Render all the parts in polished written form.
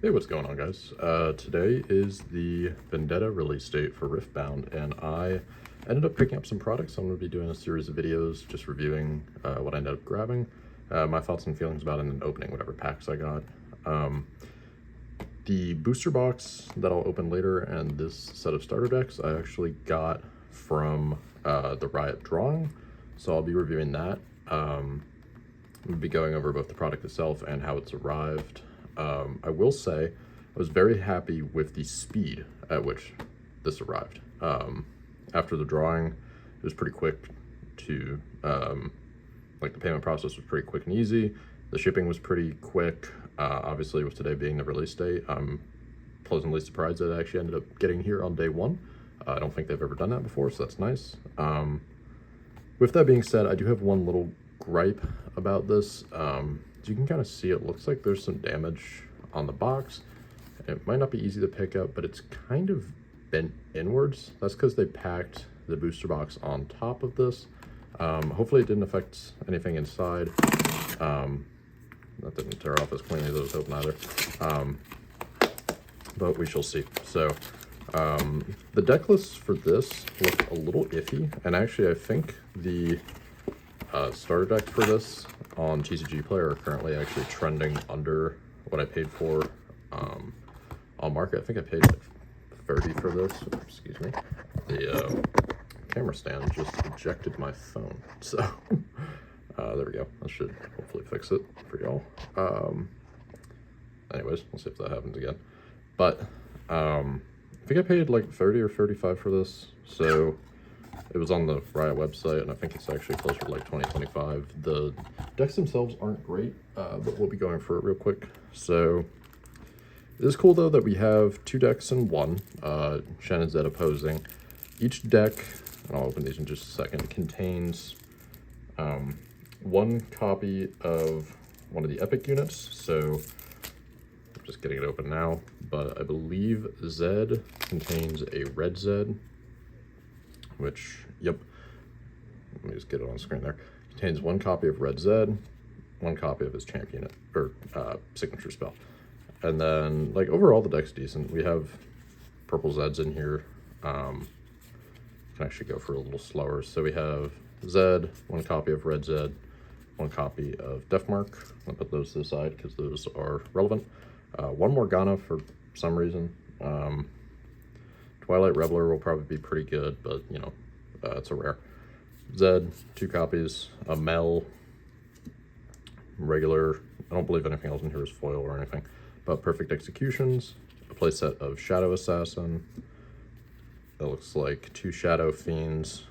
Hey, what's going on, guys? Today is the Vendetta release date for Riftbound, and I ended up picking up some products. I'm going to be doing a series of videos just reviewing what I ended up grabbing, my thoughts and feelings about it, and then opening whatever packs I got. The booster box that I'll open later and this set of starter decks I actually got from the Riot drawing, so I'll be reviewing that. We'll be going over both the product itself and how it's arrived. I will say I was very happy with the speed at which this arrived. After the drawing, it was pretty quick to, like the payment process was pretty quick and easy. The shipping was pretty quick. Obviously, with today being the release date, I'm pleasantly surprised that it actually ended up getting here on day one. I don't think they've ever done that before, so that's nice. With that being said, I do have one little gripe about this. As you can kind of see, it looks like there's some damage on the box. It might not be easy to pick up, but it's kind of bent inwards. That's because they packed the booster box on top of this. Hopefully it didn't affect anything inside. That didn't tear off as cleanly as I was hoping either. But we shall see. So the deck lists for this look a little iffy, and actually I think the starter deck for this on TCG Player are currently actually trending under what I paid for on market. I think I paid like 30 for this. Excuse me. The camera stand just ejected my phone, so there we go. That should hopefully fix it for y'all. Anyways, we'll see if that happens again. But I think I paid like 30 or 35 for this, so it was on the Riot website, and I think it's actually closer to like 20, 25. The decks themselves aren't great, but we'll be going for it real quick. So it is cool though that we have two decks in one, Shen and Zed opposing. Each deck, and I'll open these in just a second, contains one copy of one of the epic units. So I'm just getting it open now, but I believe Zed contains a red Zed, which, yep, let me just get it on screen there. Contains one copy of red Zed, one copy of his champ unit, or signature spell. And then, like, overall the deck's decent. We have purple Zeds in here. Can actually go for a little slower. So we have Zed, one copy of red Zed, one copy of Deathmark. I'll put those to the side because those are relevant. One Morgana for some reason. Twilight Reveler will probably be pretty good, but, you know, it's a rare. Zed, two copies. A Mel, regular. I don't believe anything else in here is foil or anything. But Perfect Executions. A playset of Shadow Assassin. That looks like two Shadow Fiends.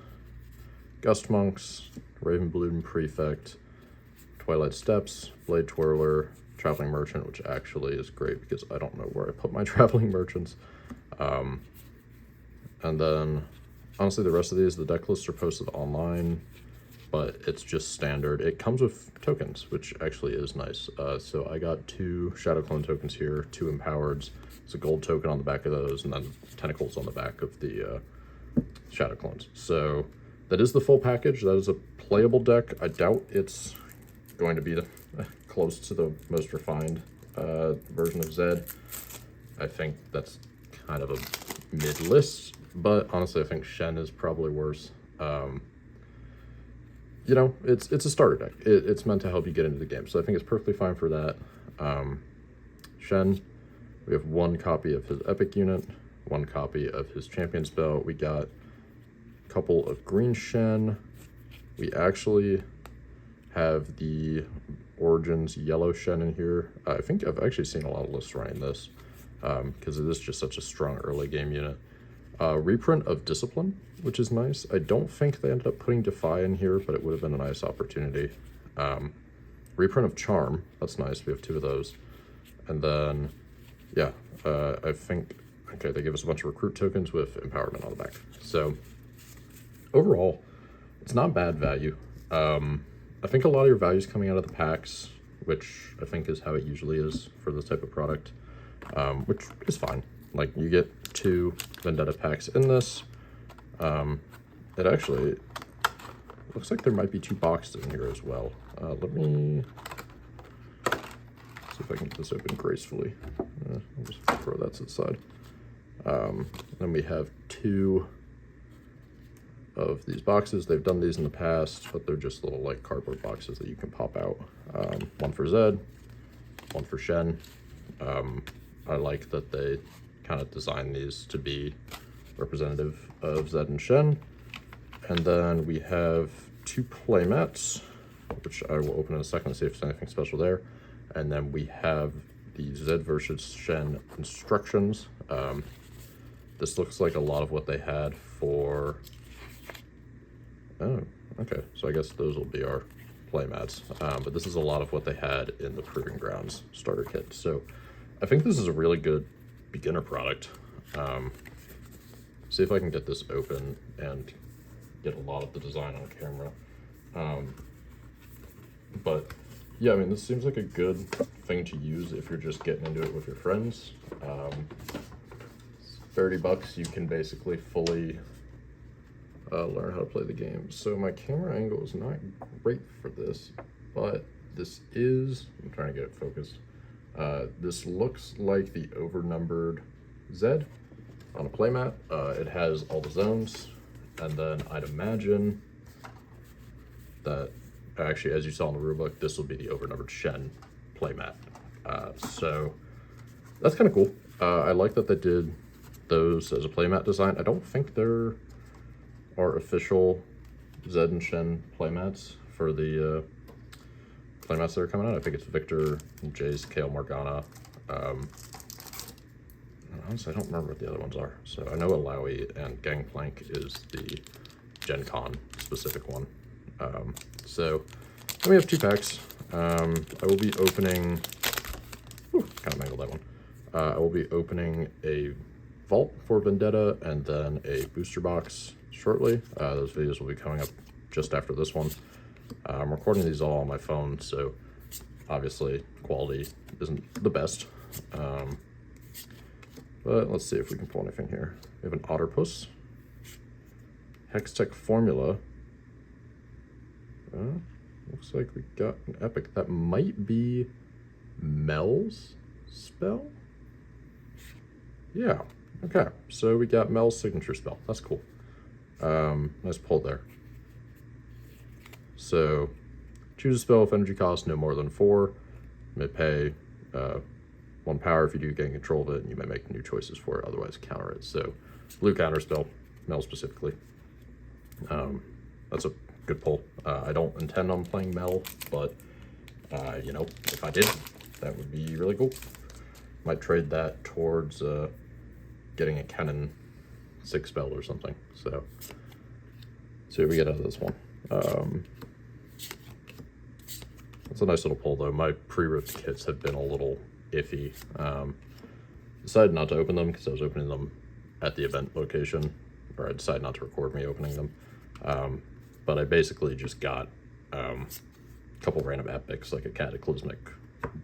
Gust Monks. Ravenbloom Prefect. Twilight Steps. Blade Twirler. Traveling Merchant, which actually is great because I don't know where I put my Traveling Merchants. And then, honestly, the rest of these, the deck lists are posted online, but it's just standard. It comes with tokens, which actually is nice. So I got two Shadow Clone tokens here, two Empowereds. It's a gold token on the back of those, and then Tentacles on the back of the Shadow Clones. So that is the full package. That is a playable deck. I doubt it's going to be close to the most refined version of Zed. I think that's kind of a mid-list, but honestly I think Shen is probably worse. You know, it's a starter deck. It's meant to help you get into the game, so I think it's perfectly fine for that. Shen, we have one copy of his epic unit, one copy of his champion spell. We got a couple of green Shen. We actually have the Origins yellow Shen in here. I think I've actually seen a lot of lists running this because it is just such a strong early game unit. Reprint of Discipline, which is nice. I don't think they ended up putting Defy in here, but it would have been a nice opportunity. Reprint of Charm, that's nice. We have two of those. And then, yeah, I think, okay, they give us a bunch of recruit tokens with empowerment on the back. So overall, it's not bad value. I think a lot of your value is coming out of the packs, which I think is how it usually is for this type of product, which is fine. Like, you get two Vendetta packs in this. It actually looks like there might be two boxes in here as well. Let me See if I can get this open gracefully. I'll just throw that to the side. Then we have 2 of these boxes. They've done these in the past, but they're just little like cardboard boxes that you can pop out. One for Zed, one for Shen. I like that they kind of designed these to be representative of Zed and Shen. And then we have 2 playmats, which I will open in a second to see if there's anything special there. And then we have the Zed versus Shen instructions. This looks like a lot of what they had for... Oh, okay. So I guess those will be our playmats. But this is a lot of what they had in the Proving Grounds starter kit. So I think this is a really good beginner product. See if I can get this open and get a lot of the design on camera. But yeah, I mean, this seems like a good thing to use if you're just getting into it with your friends. $30, you can basically fully learn how to play the game. So my camera angle is not great for this, but this is, I'm trying to get it focused. This looks like the overnumbered Zed on a playmat. It has all the zones, and then I'd imagine that, actually, as you saw in the rulebook, this will be the overnumbered Shen playmat. So that's kind of cool. I like that they did those as a playmat design. I don't think there are official Zed and Shen playmats for the playmats that are coming out. I think it's Victor, Jace, Kale, Morgana. Honestly, I don't remember what the other ones are. So I know Alawi and Gangplank is the Gen Con specific one. So then we have 2 packs. I will be opening, kind of mangled that one. I will be opening a vault for Vendetta and then a booster box shortly. Those videos will be coming up just after this one. I'm recording these all on my phone, so obviously quality isn't the best. But let's see if we can pull anything here. We have an Otterpuss, Hextech Formula. Looks like we got an epic. That might be Mel's spell? Yeah, okay. So we got Mel's signature spell. That's cool. Nice pull there. So choose a spell with energy cost no more than 4. You may pay 1 power if you do gain control of it, and you may make new choices for it, otherwise counter it. So blue counter spell, Mel specifically. That's a good pull. I don't intend on playing Mel, but you know, if I did, that would be really cool. Might trade that towards getting a Cannon 6 spell or something. So see what we get out of this one. It's a nice little pull though. My pre-ripped kits have been a little iffy. Decided not to open them because I was opening them at the event location, or I decided not to record me opening them. But I basically just got a couple random epics, like a Cataclysmic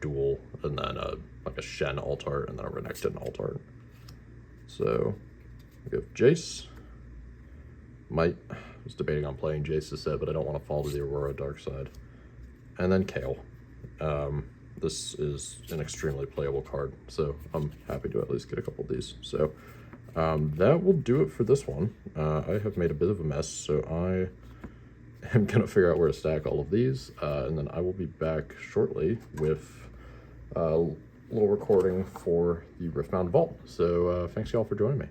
Duel, and then like a Shen alt-art, and then a Renekton alt-art. So we have Jace. I was debating on playing Jace this set, but I don't want to fall to the Aurora dark side. And then Kale. This is an extremely playable card, so I'm happy to at least get a couple of these. So that will do it for this one. I have made a bit of a mess, so I am going to figure out where to stack all of these, and then I will be back shortly with a little recording for the Riftbound Vault. So thanks y'all for joining me.